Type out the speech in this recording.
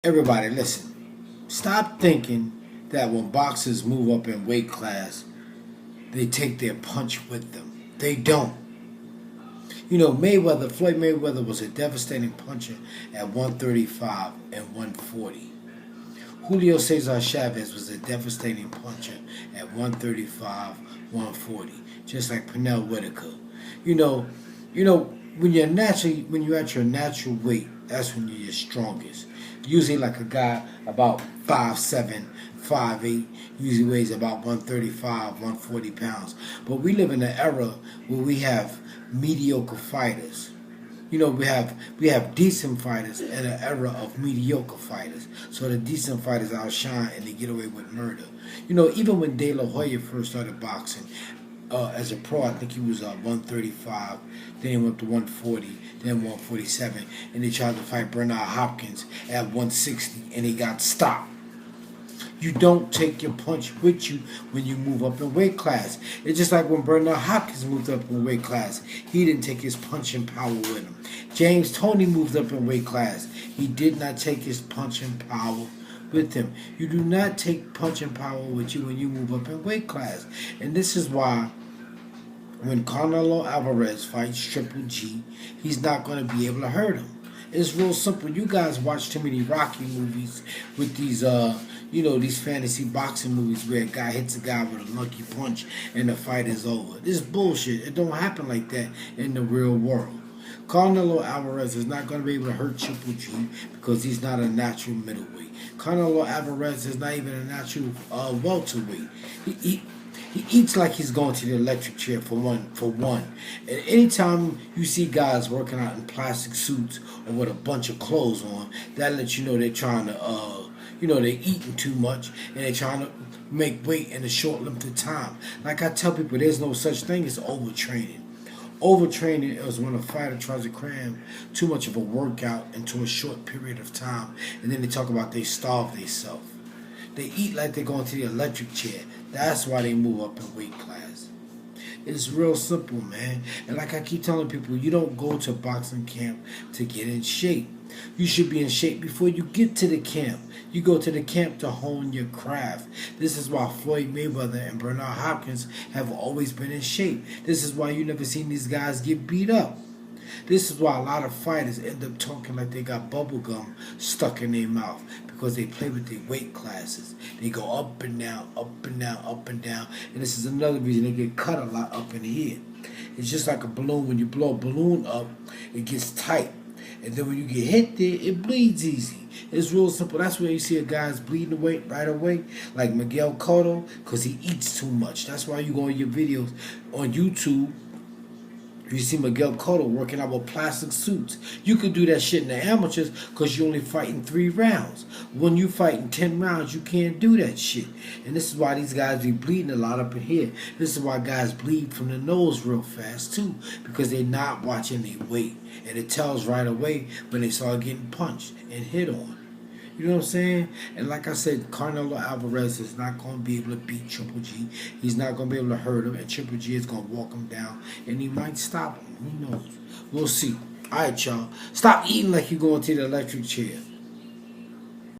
Everybody, listen. Stop thinking that when boxers move up in weight class, they take their punch with them. They don't. Floyd Mayweather was a devastating puncher at 135 and 140. Julio Cesar Chavez was a devastating puncher at 135, 140, just like Pernell Whitaker. You know, when you're at your natural weight, that's when you're your strongest. Usually like a guy about 5'7", 5'8", usually weighs about 135, 140 pounds. But we live in an era where we have mediocre fighters. We have decent fighters and an era of mediocre fighters. So the decent fighters outshine and they get away with murder. Even when De La Hoya first started boxing, as a pro, I think he was 135, then he went up to 140, then 147, and they tried to fight Bernard Hopkins at 160, and he got stopped. You don't take your punch with you when you move up in weight class. It's just like when Bernard Hopkins moved up in weight class. He didn't take his punching power with him. James Toney moved up in weight class. He did not take his punching power with him. You do not take punching power with you when you move up in weight class. And this is why when Canelo Alvarez fights Triple G, he's not going to be able to hurt him. It's real simple. You guys watch too many Rocky movies with these fantasy boxing movies where a guy hits a guy with a lucky punch and the fight is over. This is bullshit. It don't happen like that in the real world. Canelo Alvarez is not going to be able to hurt Triple G because he's not a natural middleweight. Canelo Alvarez is not even a natural welterweight. He eats like he's going to the electric chair for one. And anytime you see guys working out in plastic suits or with a bunch of clothes on, that lets you know they're trying to, they're eating too much and they're trying to make weight in a short limited time. Like I tell people, there's no such thing as overtraining. Overtraining is when a fighter tries to cram too much of a workout into a short period of time, and then they talk about they starve themselves. They eat like they're going to the electric chair. That's why they move up in weight class. It's real simple, man. And like I keep telling people, you don't go to boxing camp to get in shape. You should be in shape before you get to the camp. You go to the camp to hone your craft. This is why Floyd Mayweather and Bernard Hopkins have always been in shape. This is why you never seen these guys get beat up. This is why a lot of fighters end up talking like they got bubble gum stuck in their mouth because they play with their weight classes. They go up and down, up and down, up and down. And this is another reason they get cut a lot up in here. It's just like a balloon. When you blow a balloon up, it gets tight. And then when you get hit there, it bleeds easy. It's real simple. That's where you see a guy's bleeding away right away, like Miguel Cotto, because he eats too much. That's why you go on your videos on YouTube. You see Miguel Cotto working out with plastic suits. You could do that shit in the amateurs because you're only fighting 3 rounds. When you fighting 10 rounds, you can't do that shit. And this is why these guys be bleeding a lot up in here. This is why guys bleed from the nose real fast too, because they're not watching their weight. And it tells right away when they start getting punched and hit on. You know what I'm saying? And like I said, Canelo Alvarez is not going to be able to beat Triple G. He's not going to be able to hurt him. And Triple G is going to walk him down. And he might stop him. Who knows? We'll see. All right, y'all. Stop eating like you're going to the electric chair.